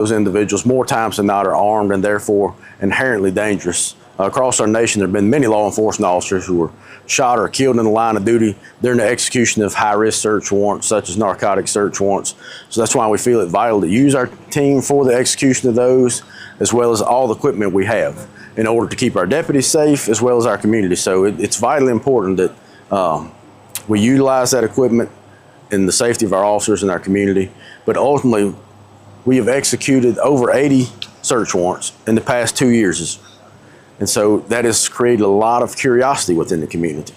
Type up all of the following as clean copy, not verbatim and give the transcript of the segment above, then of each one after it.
Those individuals, more times than not, are armed and therefore inherently dangerous. Across our nation, there have been many law enforcement officers who were shot or killed in the line of duty during the execution of high-risk search warrants, such as narcotic search warrants. So that's why we feel it vital to use our team for the execution of those, as well as all the equipment we have, in order to keep our deputies safe as well as our community. So it's vitally important that we utilize that equipment in the safety of our officers and our community. But ultimately, we have executed over 80 search warrants in the past 2 years. And so that has created a lot of curiosity within the community.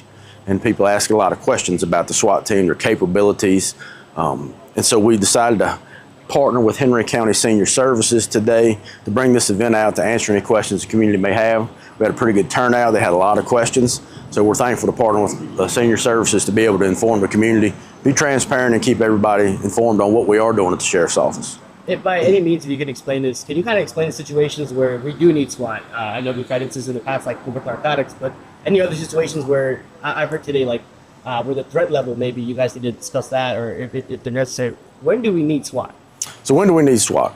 And people ask a lot of questions about the SWAT team, their capabilities. And so we decided to partner with Henry County Senior Services today to bring this event out to answer any questions the community may have. We had a pretty good turnout. They had a lot of questions. So we're thankful to partner with Senior Services to be able to inform the community, be transparent, and keep everybody informed on what we are doing at the Sheriff's Office. If by any means, if you can explain this, can you kind of explain the situations where we do need SWAT? I know we've had instances in the past, like with narcotics, but any other situations where I've heard today, like where the threat level, maybe you guys need to discuss that, or if they're necessary. When do we need SWAT? So when do we need SWAT?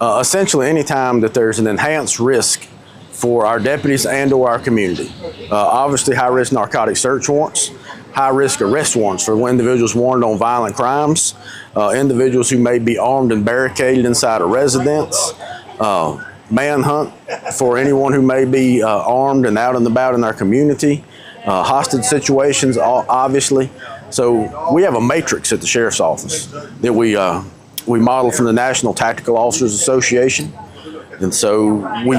Essentially, anytime that there's an enhanced risk for our deputies and or our community. Obviously, high-risk narcotic search warrants, high-risk arrest warrants for individuals warranted on violent crimes, individuals who may be armed and barricaded inside a residence, manhunt for anyone who may be armed and out and about in our community, hostage situations, obviously. So we have a matrix at the Sheriff's Office that we model from the National Tactical Officers Association. And so we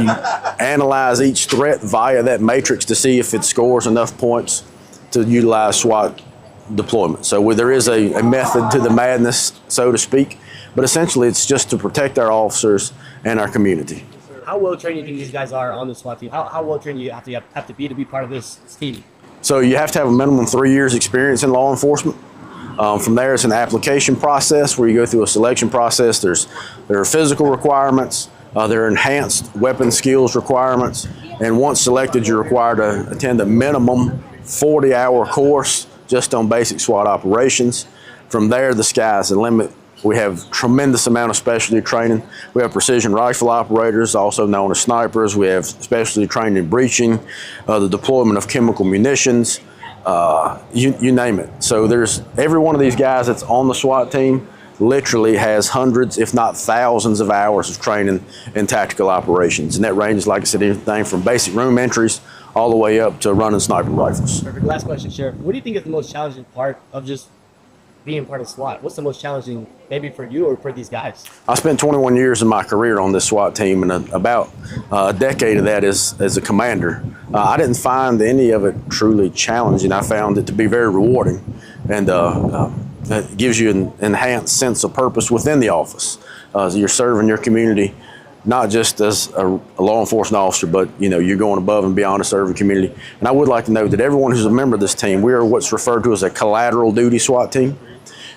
analyze each threat via that matrix to see if it scores enough points to utilize SWAT deployment. So there is a method to the madness, so to speak, but essentially it's just to protect our officers and our community. How well trained do you think these guys are on the SWAT team? How well trained do you have to be part of this team? So you have to have a minimum 3 years experience in law enforcement. From there, it's an application process where you go through a selection process. There are physical requirements. There are enhanced weapon skills requirements, and once selected, you're required to attend a minimum 40-hour course just on basic SWAT operations. From there, the sky's the limit. We have tremendous amount of specialty training. We have precision rifle operators, also known as snipers. We have specialty training in breaching, the deployment of chemical munitions, you name it. So there's every one of these guys that's on the SWAT team literally has hundreds, if not thousands of hours of training in tactical operations. And that ranges, like I said, anything from basic room entries all the way up to running sniper rifles. Perfect. Last question, Sheriff. What do you think is the most challenging part of just being part of SWAT? What's the most challenging, maybe for you or for these guys? I spent 21 years of my career on this SWAT team, and about a decade of that as a commander. I didn't find any of it truly challenging. I found it to be very rewarding, and it gives you an enhanced sense of purpose within the office. You're serving your community, not just as a law enforcement officer, but you're going above and beyond to serve the community. And I would like to note that everyone who's a member of this team, we are what's referred to as a collateral duty SWAT team,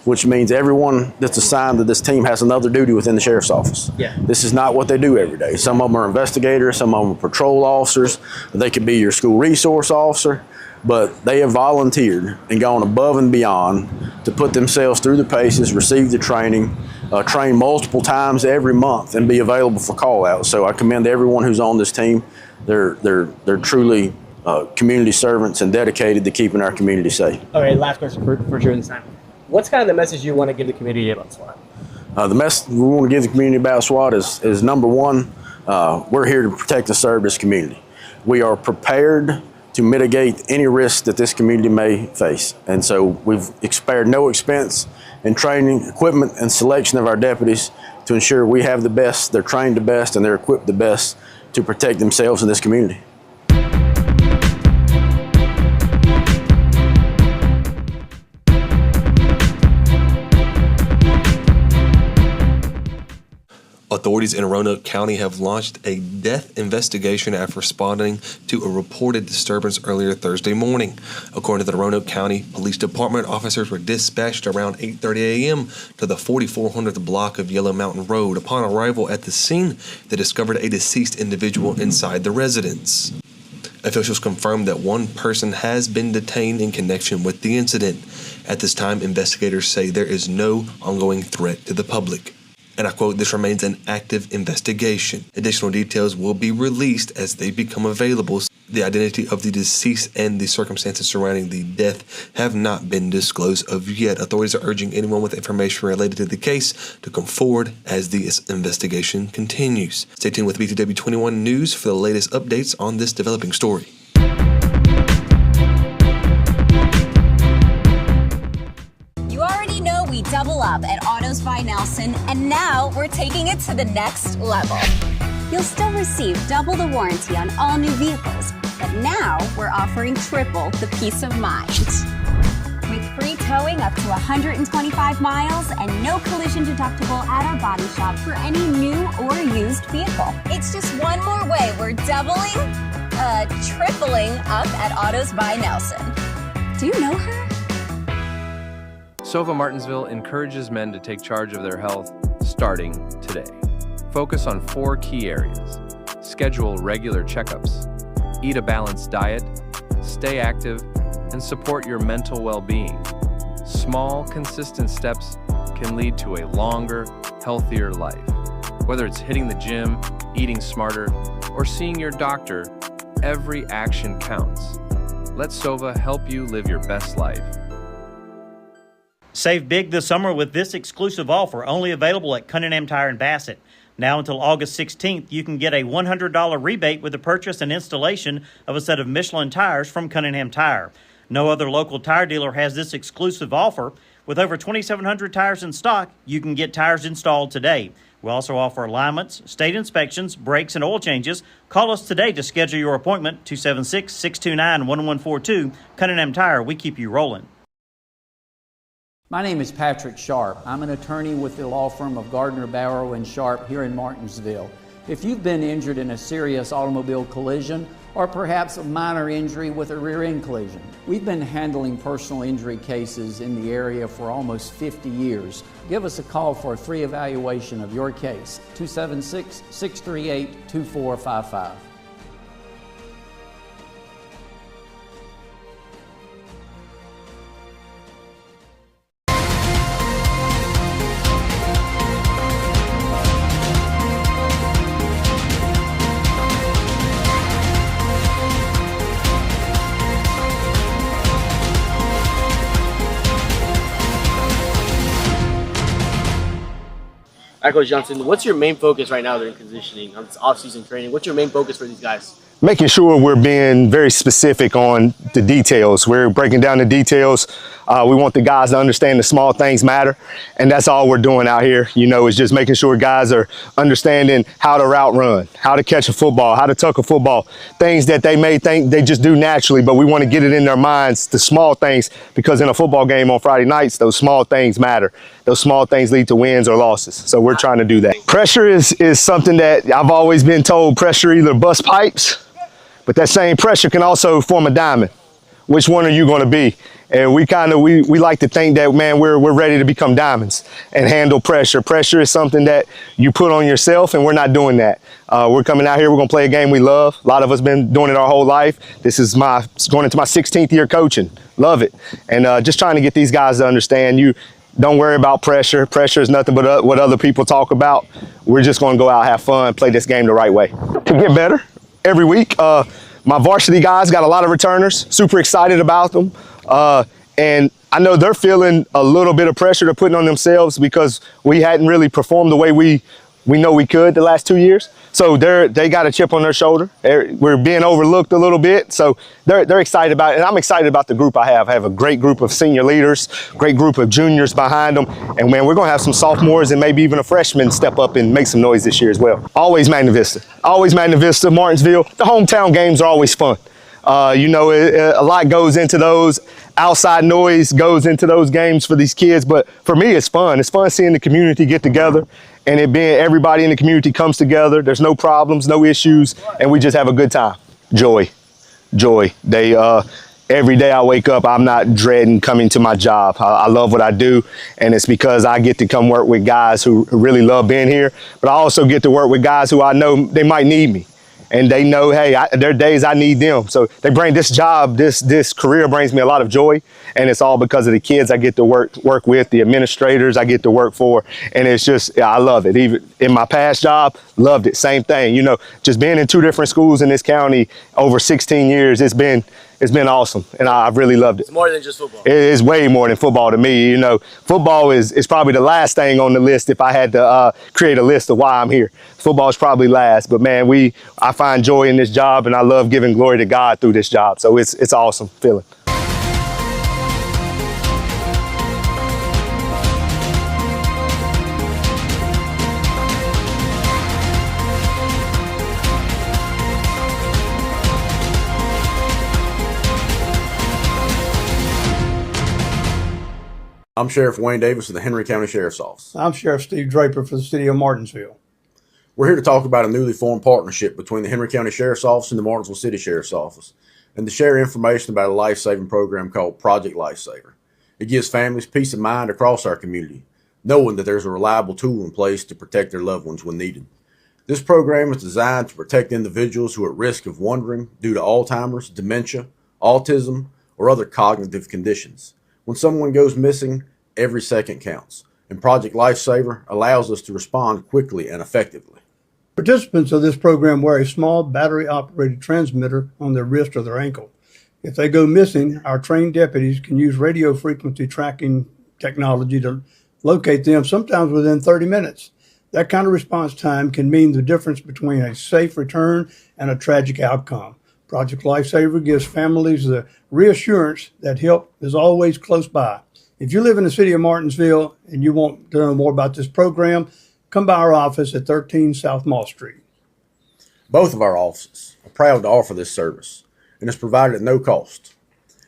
which means everyone that's assigned to this team has another duty within the Sheriff's Office. Yeah. This is not what they do every day. Some of them are investigators, some of them are patrol officers, they could be your school resource officer, but they have volunteered and gone above and beyond to put themselves through the paces, receive the training, train multiple times every month, and be available for call out. So I commend everyone who's on this team. They're truly community servants and dedicated to keeping our community safe. All right, last question for during this time. What's kind of the message you want to give the community about SWAT? The message we want to give the community about SWAT is number one, we're here to protect and serve this community. We are prepared to mitigate any risk that this community may face. And so we've spared no expense in training, equipment, and selection of our deputies to ensure we have the best, they're trained the best, and they're equipped the best to protect themselves in this community. Authorities in Roanoke County have launched a death investigation after responding to a reported disturbance earlier Thursday morning. According to the Roanoke County Police Department, officers were dispatched around 8:30 a.m. to the 4400th block of Yellow Mountain Road. Upon arrival at the scene, they discovered a deceased individual inside the residence. Officials confirmed that one person has been detained in connection with the incident. At this time, investigators say there is no ongoing threat to the public. And I quote, "This remains an active investigation. Additional details will be released as they become available. The identity of the deceased and the circumstances surrounding the death have not been disclosed of yet. Authorities are urging anyone with information related to the case to come forward as the investigation continues." Stay tuned with BTW21 News for the latest updates on this developing story. You already know we double up at Autos by Nelson, and now we're taking it to the next level. You'll still receive double the warranty on all new vehicles, but now we're offering triple the peace of mind. With free towing up to 125 miles and no collision deductible at our body shop for any new or used vehicle. It's just one more way we're tripling up at Autos by Nelson. Do you know her? Sova Martinsville encourages men to take charge of their health starting today. Focus on 4 key areas. Schedule regular checkups, eat a balanced diet, stay active, and support your mental well-being. Small, consistent steps can lead to a longer, healthier life. Whether it's hitting the gym, eating smarter, or seeing your doctor, every action counts. Let Sova help you live your best life. Save big this summer with this exclusive offer, only available at Cunningham Tire in Bassett. Now until August 16th, you can get a $100 rebate with the purchase and installation of a set of Michelin tires from Cunningham Tire. No other local tire dealer has this exclusive offer. With over 2,700 tires in stock, you can get tires installed today. We also offer alignments, state inspections, brakes, and oil changes. Call us today to schedule your appointment, 276-629-1142. Cunningham Tire, we keep you rolling. My name is Patrick Sharp. I'm an attorney with the law firm of Gardner, Barrow & Sharp here in Martinsville. If you've been injured in a serious automobile collision or perhaps a minor injury with a rear end collision, we've been handling personal injury cases in the area for almost 50 years. Give us a call for a free evaluation of your case, 276-638-2455. All right, Coach Johnson, what's your main focus right now during conditioning on this off-season training? What's your main focus for these guys? Making sure we're being very specific on the details. We're breaking down the details. We want the guys to understand the small things matter, and that's all we're doing out here. You know, is just making sure guys are understanding how to route run, how to catch a football, how to tuck a football, things that they may think they just do naturally, but we want to get it in their minds, the small things, because in a football game on Friday nights, those small things matter. Those small things lead to wins or losses. So we're trying to do that. Pressure is something that I've always been told, pressure either busts pipes, but that same pressure can also form a diamond. Which one are you going to be? And we like to think that, man, we're ready to become diamonds and handle pressure. Pressure is something that you put on yourself, and we're not doing that. We're coming out here, we're going to play a game we love. A lot of us been doing it our whole life. This is going into my 16th year coaching. Love it. And just trying to get these guys to understand, you don't worry about pressure. Pressure is nothing but what other people talk about. We're just going to go out, have fun, play this game the right way. To get better every week, my varsity guys got a lot of returners, super excited about them. And I know they're feeling a little bit of pressure they're putting on themselves because we hadn't really performed the way we know we could the last 2 years. So they got a chip on their shoulder. We're being overlooked a little bit. So they're excited about it. And I'm excited about the group I have. I have a great group of senior leaders, great group of juniors behind them. And man, we're going to have some sophomores and maybe even a freshman step up and make some noise this year as well. Always Magna Vista, Martinsville. The hometown games are always fun. You know, a lot goes into those. Outside noise goes into those games for these kids, but for me, it's fun. It's fun seeing the community get together, and it being everybody in the community comes together. There's no problems, no issues, and we just have a good time. Joy. Every day I wake up, I'm not dreading coming to my job. I love what I do, and it's because I get to come work with guys who really love being here, but I also get to work with guys who I know they might need me. and they know, hey, there are days I need them. So they bring this job, this career brings me a lot of joy, and it's all because of the kids I get to work with, the administrators I get to work for, and it's just, I love it. Even in my past job, loved it. Same thing, you know, just being in 2 different schools in this county over 16 years, it's been awesome, and I've really loved it. It's more than just football. It is way more than football to me. You know, football is probably the last thing on the list if I had to create a list of why I'm here. Football is probably last, but man, I find joy in this job, and I love giving glory to God through this job. So it's an awesome feeling. I'm Sheriff Wayne Davis of the Henry County Sheriff's Office. I'm Sheriff Steve Draper for the city of Martinsville. We're here to talk about a newly formed partnership between the Henry County Sheriff's Office and the Martinsville City Sheriff's Office, and to share information about a life-saving program called Project Lifesaver. It gives families peace of mind across our community, knowing that there's a reliable tool in place to protect their loved ones when needed. This program is designed to protect individuals who are at risk of wandering due to Alzheimer's, dementia, autism, or other cognitive conditions. When someone goes missing, every second counts, and Project Lifesaver allows us to respond quickly and effectively. Participants of this program wear a small battery-operated transmitter on their wrist or their ankle. If they go missing, our trained deputies can use radio frequency tracking technology to locate them, sometimes within 30 minutes. That kind of response time can mean the difference between a safe return and a tragic outcome. Project Lifesaver gives families the reassurance that help is always close by. If you live in the city of Martinsville and you want to know more about this program, come by our office at 13 South Mall Street. Both of our offices are proud to offer this service, and it's provided at no cost.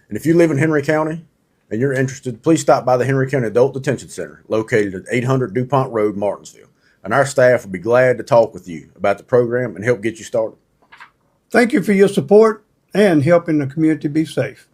And if you live in Henry County and you're interested, please stop by the Henry County Adult Detention Center located at 800 DuPont Road, Martinsville, and our staff will be glad to talk with you about the program and help get you started. Thank you for your support and helping the community be safe.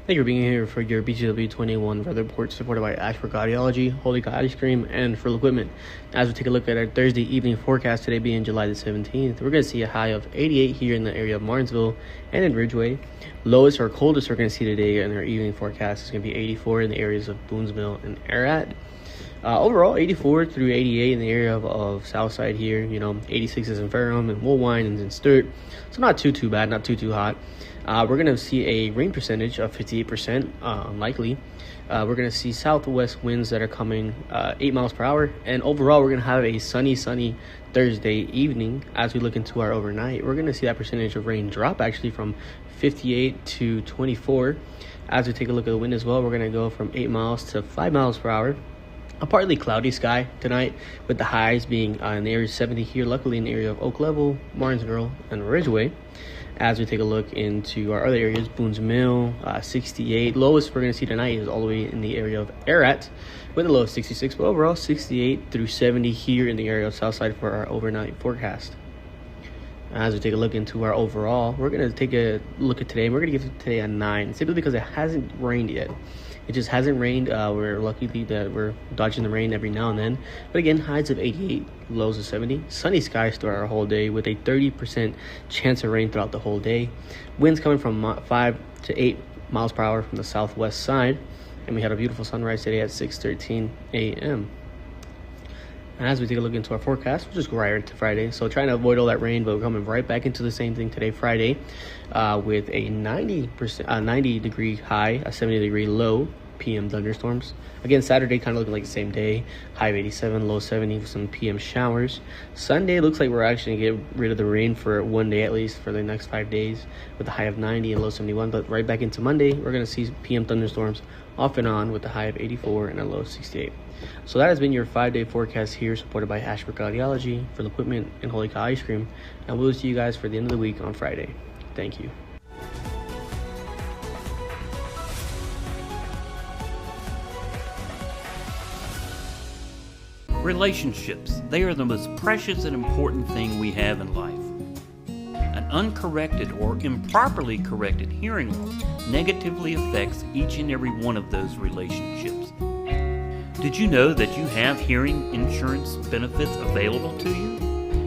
Thank you for being here for your BTW21 weather report, supported by Ashford Cardiology, Holy God Ice Cream, and Frill Equipment. As we take a look at our Thursday evening forecast, today being July the 17th, we're going to see a high of 88 here in the area of Martinsville and in Ridgeway. Lowest or coldest we're going to see today in our evening forecast is going to be 84 in the areas of Boonsville and Ararat. Overall, 84 through 88 in the area of Southside here. 86 is in Fairham and Woolwine and in Sturt. So not too bad, not too hot. We're going to see a rain percentage of 58%, unlikely. We're going to see southwest winds that are coming 8 miles per hour. And overall, we're going to have a sunny Thursday evening. As we look into our overnight, we're going to see that percentage of rain drop actually from 58 to 24. As we take a look at the wind as well, we're going to go from 8 miles to 5 miles per hour. A partly cloudy sky tonight, with the highs being in the area of 70 here, luckily in the area of Oak Level, Martinsville, and Ridgeway. As we take a look into our other areas, Boone's Mill, 68. Lowest we're going to see tonight is all the way in the area of Ararat, with a low of 66, but overall 68 through 70 here in the area of Southside for our overnight forecast. As we take a look into our overall, we're going to take a look at today, and we're going to give today a 9, simply because it hasn't rained yet. It just hasn't rained. We're lucky that we're dodging the rain every now and then. But again, highs of 88, lows of 70. Sunny skies throughout our whole day with a 30% chance of rain throughout the whole day. Winds coming from 5 to 8 miles per hour from the southwest side. And we had a beautiful sunrise today at 6:13 a.m. And as we take a look into our forecast, we'll just go right into Friday. So trying to avoid all that rain, but we're coming right back into the same thing today, Friday, with a 90 degree high, a 70 degree low. PM thunderstorms. Again, Saturday kind of looking like the same day, high of 87, low 70 with some PM showers. Sunday looks like we're actually going to get rid of the rain for one day at least for the next 5 days with a high of 90 and low 71. But right back into Monday, we're going to see PM thunderstorms off and on with a high of 84 and a low of 68. So that has been your 5-day forecast here, supported by Ashbrook Audiology, for the equipment, and Holy Cow Ice Cream. And we'll see you guys for the end of the week on Friday. Thank you. Relationships, they are the most precious and important thing we have in life. An uncorrected or improperly corrected hearing loss negatively affects each and every one of those relationships. Did you know that you have hearing insurance benefits available to you?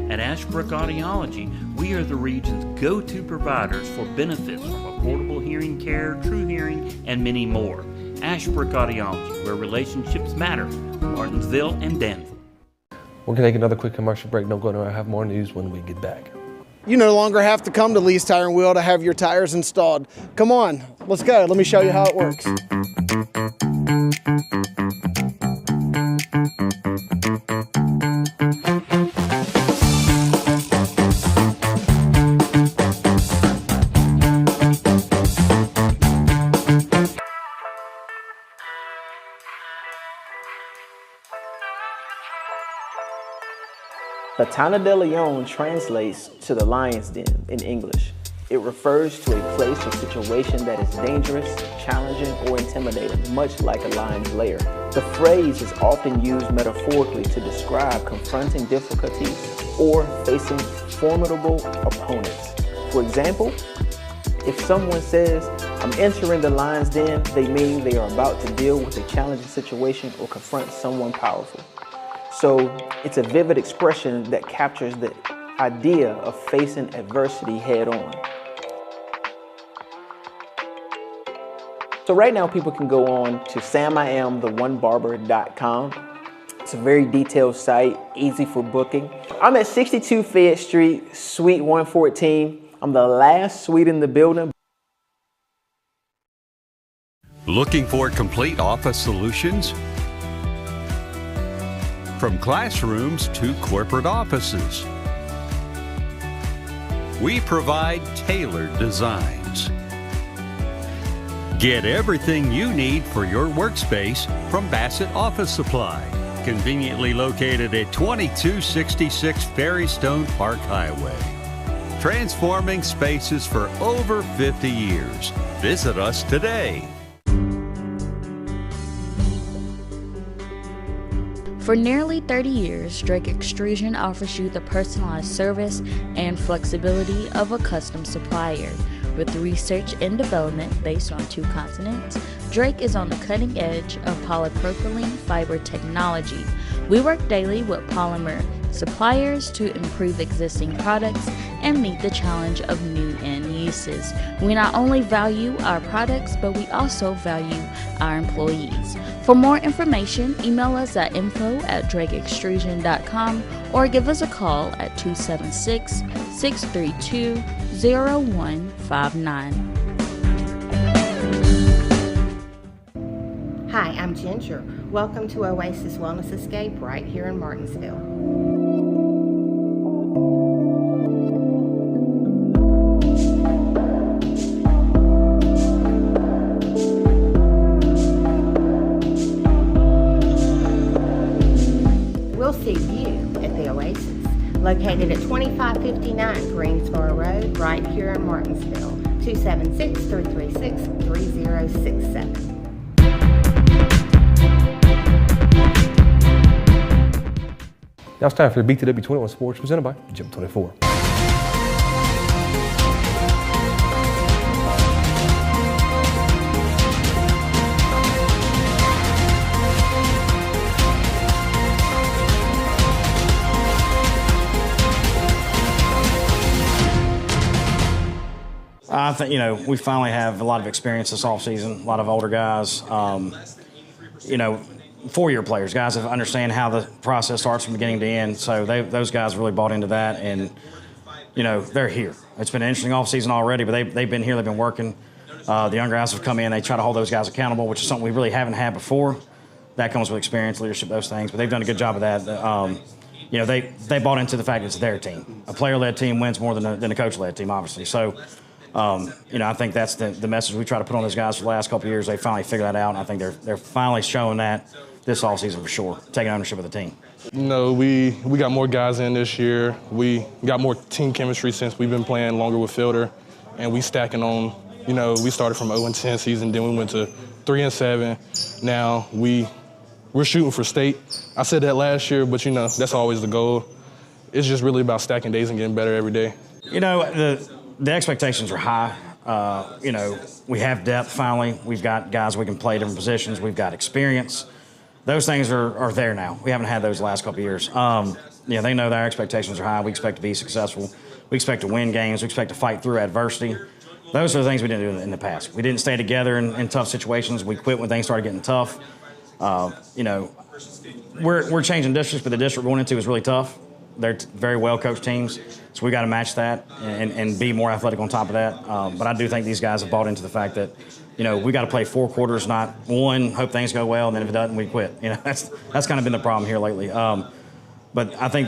At Ashbrook Audiology, we are the region's go-to providers for benefits from affordable hearing care, true hearing, and many more. Ashbrook Audiology, where relationships matter, Martinsville and Danville. We're going to take another quick commercial break. Don't go anywhere. I have more news when we get back. You no longer have to come to Lee's Tire and Wheel to have your tires installed. Come on, let's go. Let me show you how it works. Batana de Leon translates to the lion's den in English. It refers to a place or situation that is dangerous, challenging, or intimidating, much like a lion's lair. The phrase is often used metaphorically to describe confronting difficulties or facing formidable opponents. For example, if someone says, "I'm entering the lion's den," they mean they are about to deal with a challenging situation or confront someone powerful. So it's a vivid expression that captures the idea of facing adversity head on. So right now people can go on to samiamthe1barber.com. It's a very detailed site, easy for booking. I'm at 62 Fayette Street, Suite 114. I'm the last suite in the building. Looking for complete office solutions? From classrooms to corporate offices, we provide tailored designs. Get everything you need for your workspace from Bassett Office Supply, conveniently located at 2266 Ferrystone Park Highway. Transforming spaces for over 50 years. Visit us today. For nearly 30 years, Drake Extrusion offers you the personalized service and flexibility of a custom supplier. With research and development based on 2 continents, Drake is on the cutting edge of polypropylene fiber technology. We work daily with polymer suppliers to improve existing products and meet the challenge of new end uses. We not only value our products, but we also value our employees. For more information, email us at info@drakeextrusion.com or give us a call at 276-632-0159. Hi, I'm Ginger. Welcome to Oasis Wellness Escape right here in Martinsville. We'll see you at the Oasis, located at 2559 Greensboro Road, right here in Martinsville, 276-336-3067. Now it's time for the BTW21 Sports presented by Gym 24. I think, we finally have a lot of experience this offseason, a lot of older guys, 4-year players, guys that understand how the process starts from beginning to end. So those guys really bought into that, and, they're here. It's been an interesting offseason already, but they've been here, they've been working. The younger guys have come in, they try to hold those guys accountable, which is something we really haven't had before. That comes with experience, leadership, those things. But they've done a good job of that. They bought into the fact it's their team. A player-led team wins more than a coach-led team, obviously. So, I think that's the message we try to put on those guys for the last couple of years. They finally figured that out, and I think they're finally showing that this offseason for sure, taking ownership of the team. We got more guys in this year. We got more team chemistry since we've been playing longer with Fielder, and we stacking on. We started from 0-10 season, then we went to 3-7. Now we're shooting for state. I said that last year, but that's always the goal. It's just really about stacking days and getting better every day. The expectations are high. We have depth finally. We've got guys we can play different positions. We've got experience. Those things are there now. We haven't had those the last couple of years. They know that our expectations are high. We expect to be successful. We expect to win games. We expect to fight through adversity. Those are the things we didn't do in the past. We didn't stay together in tough situations. We quit when things started getting tough. We're changing districts, but the district we're going into is really tough. They're very well-coached teams, so we got to match that and be more athletic on top of that. But I do think these guys have bought into the fact that, we got to play 4 quarters, not one, hope things go well, and then if it doesn't, we quit. That's kind of been the problem here lately. But I think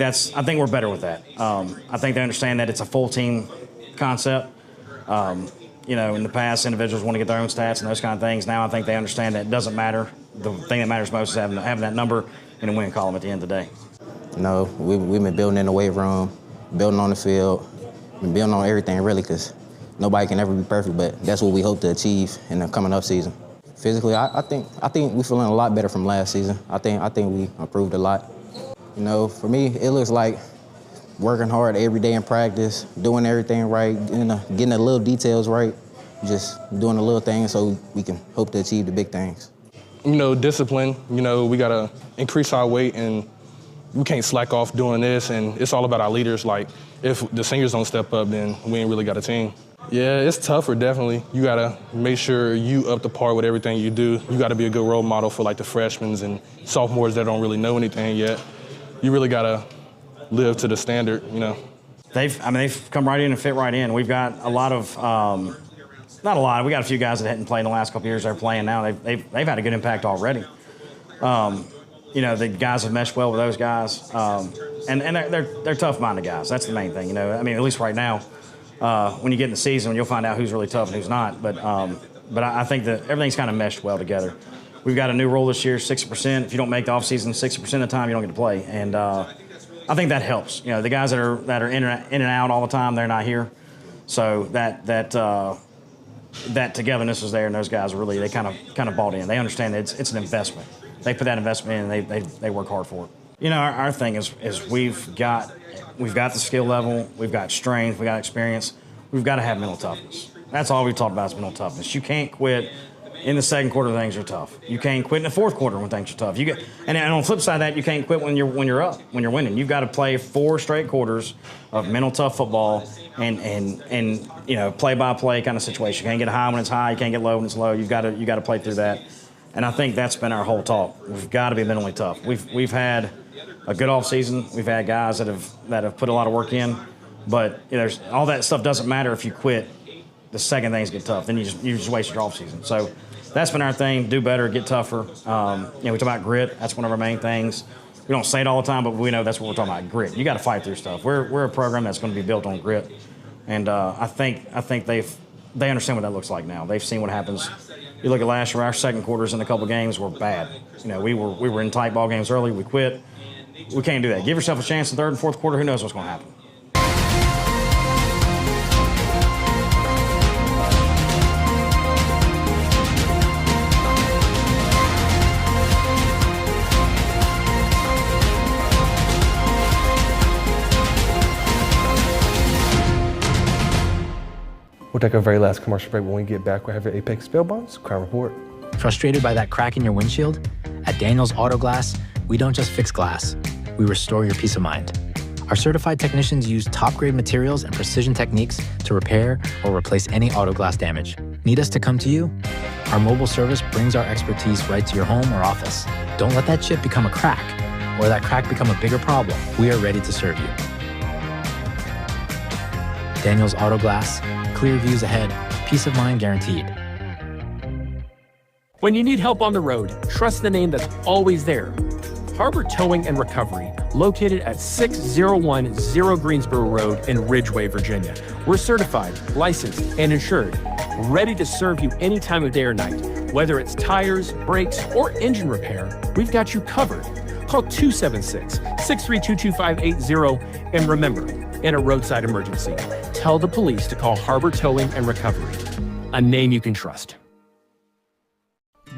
we're better with that. I think they understand that it's a full team concept. In the past, individuals want to get their own stats and those kind of things. Now I think they understand that it doesn't matter. The thing that matters most is having that number in a win column at the end of the day. We've been building in the weight room, building on the field, been building on everything really, because nobody can ever be perfect, but that's what we hope to achieve in the coming up season. Physically, I think we're feeling a lot better from last season. I think we improved a lot. For me, it looks like working hard every day in practice, doing everything right, getting the little details right, just doing the little things so we can hope to achieve the big things. Discipline, we got to increase our weight, and we can't slack off doing this, and it's all about our leaders. Like, if the seniors don't step up, then we ain't really got a team. Yeah, it's tougher, definitely. You got to make sure you up to par with everything you do. You got to be a good role model for, the freshmen and sophomores that don't really know anything yet. You really got to live to the standard, They've come right in and fit right in. We've got a lot of, not a lot, we got a few guys that hadn't played in the last couple of years that are playing now. They've had a good impact already. The guys have meshed well with those guys. And they're tough-minded guys. That's the main thing, at least right now. When you get in the season, you'll find out who's really tough and who's not. But I think that everything's kind of meshed well together. We've got a new rule this year, 60%. If you don't make the offseason 60% of the time, you don't get to play. And I think that helps. The guys that are in and out all the time, they're not here. So that togetherness is there, and those guys really, they kind of bought in. They understand that it's an investment. They put that investment in, and they work hard for it. Our thing is we've got the skill level, we've got strength, we got experience. We've got to have mental toughness. That's all we've talked about is mental toughness. You can't quit in the second quarter when things are tough. You can't quit in the fourth quarter when things are tough. And on the flip side of that, you can't quit when you're up, when you're winning. You've got to play 4 straight quarters of mental tough football and play by play kind of situation. You can't get high when it's high. You can't get low when it's low. You got to play through that. And I think that's been our whole talk. We've got to be mentally tough. We've had a good off season. We've had guys that have put a lot of work in, but all that stuff doesn't matter if you quit the second things get tough. Then you just waste your off season. So that's been our thing. Do better, get tougher. We talk about grit. That's one of our main things. We don't say it all the time, but we know that's what we're talking about, grit. You got to fight through stuff. We're a program that's going to be built on grit, and I think they understand what that looks like now. They've seen what happens. You look at last year, our second quarters in a couple games were bad. We were in tight ball games early. We quit. We can't do that. Give yourself a chance in third and fourth quarter. Who knows what's going to happen? We'll take our very last commercial break. When we get back, we'll have your Apex Bail Bonds Crime Report. Frustrated by that crack in your windshield? At Daniels Auto Glass, we don't just fix glass, we restore your peace of mind. Our certified technicians use top-grade materials and precision techniques to repair or replace any auto glass damage. Need us to come to you? Our mobile service brings our expertise right to your home or office. Don't let that chip become a crack, or that crack become a bigger problem. We are ready to serve you. Daniels Auto Glass, clear views ahead, peace of mind guaranteed. When you need help on the road, trust the name that's always there. Harbor Towing and Recovery, located at 6010 Greensboro Road in Ridgeway, Virginia. We're certified, licensed, and insured, ready to serve you any time of day or night. Whether it's tires, brakes, or engine repair, we've got you covered. Call 276-632-2580, and remember, in a roadside emergency, tell the police to call Harbor Towing and Recovery, a name you can trust.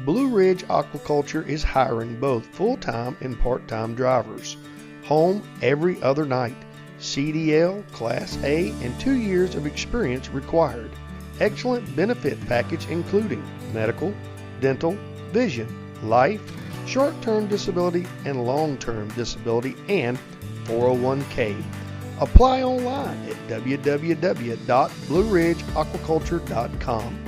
Blue Ridge Aquaculture is hiring both full-time and part-time drivers. Home every other night. CDL, Class A, and 2 years of experience required. Excellent benefit package including medical, dental, vision, life, short-term disability, and long-term disability, and 401k. Apply online at www.blueridgeaquaculture.com.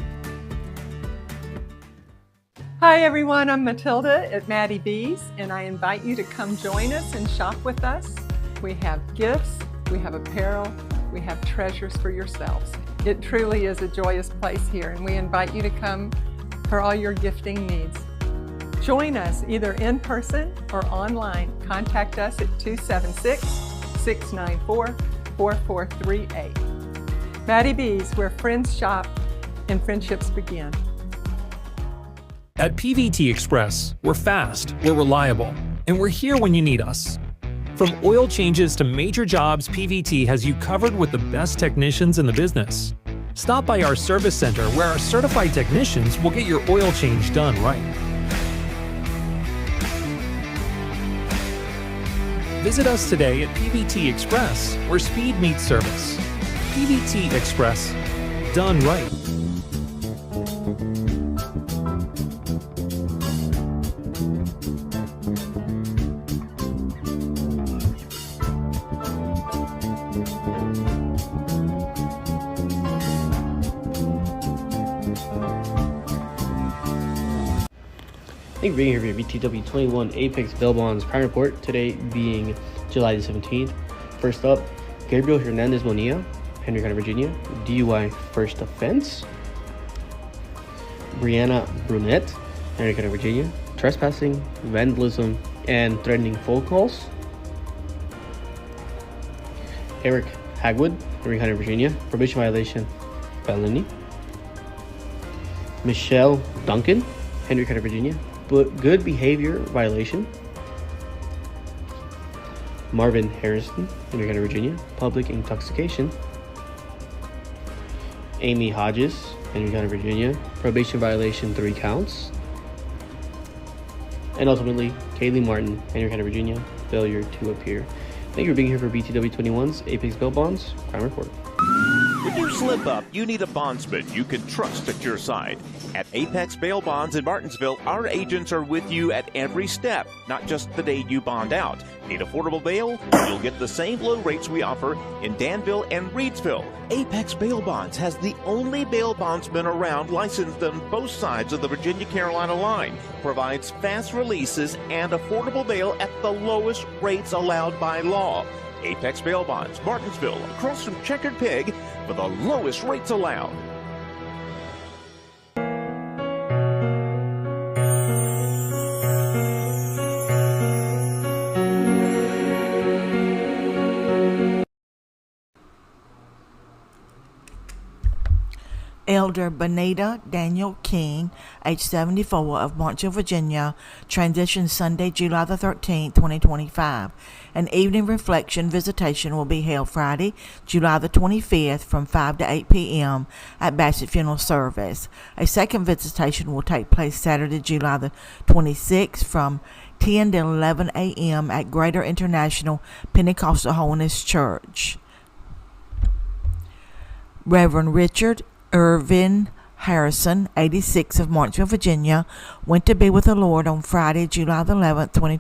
Hi everyone, I'm Matilda at Maddie B's, and I invite you to come join us and shop with us. We have gifts, we have apparel, we have treasures for yourselves. It truly is a joyous place here, and we invite you to come for all your gifting needs. Join us either in person or online. Contact us at 276-694-4438. Maddie B's, where friends shop and friendships begin. At PVT Express, we're fast, we're reliable, and we're here when you need us. From oil changes to major jobs, PVT has you covered with the best technicians in the business. Stop by our service center where our certified technicians will get your oil change done right. Visit us today at PVT Express, where speed meets service. PVT Express, done right. Thank you for being here for your BTW21 Apex Bail Bonds Crime Report, today being July the 17th. First up, Gabriel Hernandez Bonilla, Henry County, Virginia, DUI first offense. Brianna Brunette, Henry County, Virginia, trespassing, vandalism, and threatening phone calls. Eric Hagwood, Henry County, Virginia, probation violation, felony. Michelle Duncan, Henry County, Virginia, but good behavior violation. Marvin Harrison, Henry County, Virginia, public intoxication. Amy Hodges, Henry County, Virginia, probation violation, 3 counts. And ultimately, Kaylee Martin, Henry County, Virginia, failure to appear. Thank you for being here for BTW21's Apex Bail Bonds Crime Report. When you slip up, you need a bondsman you can trust at your side. At Apex Bail Bonds in Martinsville, our agents are with you at every step, not just the day you bond out. Need affordable bail? You'll get the same low rates we offer in Danville and Reedsville. Apex Bail Bonds has the only bail bondsman around licensed on both sides of the Virginia-Carolina line. Provides fast releases and affordable bail at the lowest rates allowed by law. Apex Bail Bonds, Martinsville, across from Checkered Pig, for the lowest rates allowed. Elder Benita Daniel King, age 74, of Martinsville, Virginia, transitioned Sunday, July the 13th, 2025. An evening reflection visitation will be held Friday, July the 25th from 5 to 8 p.m. at Bassett Funeral Service. A second visitation will take place Saturday, July the 26th from 10 to 11 a.m. at Greater International Pentecostal Holiness Church. Reverend Richard Irvin Harrison, 86, of Martinsville, Virginia, went to be with the Lord on Friday, July the 11th, 2020.